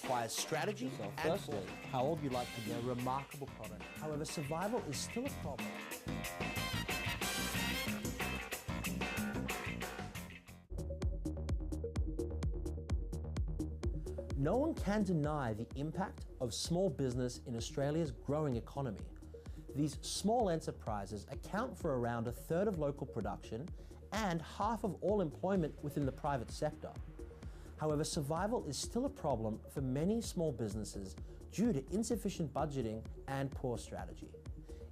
requires strategy So and firstly, foresight. how old you like to be a remarkable product. However, survival is still a problem. No one can deny the impact of small business in Australia's growing economy. These small enterprises account for around a third of local production and half of all employment within the private sector. However, survival is still a problem for many small businesses due to insufficient budgeting and poor strategy.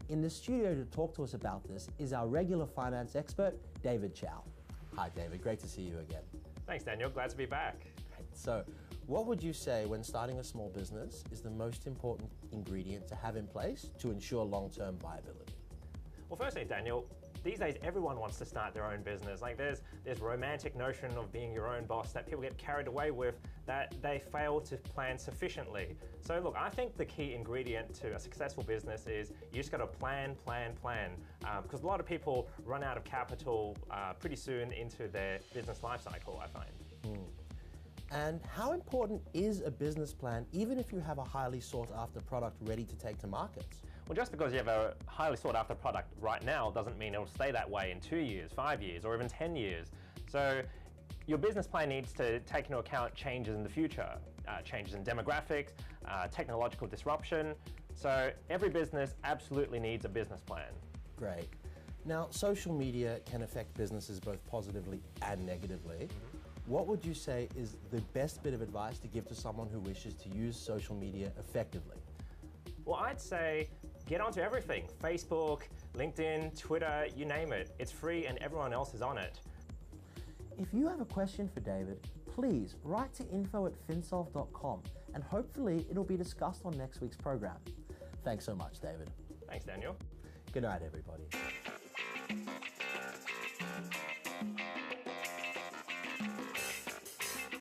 In the studio to talk to us about this is our regular finance expert, David Chow. Hi David, great to see you again. Thanks Daniel, glad to be back. So, what would you say when starting a small business is the most important ingredient to have in place to ensure long-term viability? Well, firstly, Daniel, these days everyone wants to start their own business. Like there's romantic notion of being your own boss that people get carried away with, that they fail to plan sufficiently. So look, I think the key ingredient to a successful business is you just got to plan. Because a lot of people run out of capital pretty soon into their business life cycle, I find. And how important is a business plan even if you have a highly sought after product ready to take to markets? Well, just because you have a highly sought after product right now doesn't mean it'll stay that way in 2 years, 5 years, or even 10 years. So your business plan needs to take into account changes in the future, changes in demographics, technological disruption. So every business absolutely needs a business plan. Great. Now, social media can affect businesses both positively and negatively. What would you say is the best bit of advice to give to someone who wishes to use social media effectively? Well, I'd say get onto everything. Facebook, LinkedIn, Twitter, you name it. It's free and everyone else is on it. If you have a question for David, please write to info@finsolve.com and hopefully it'll be discussed on next week's program. Thanks so much, David. Thanks, Daniel. Good night, everybody.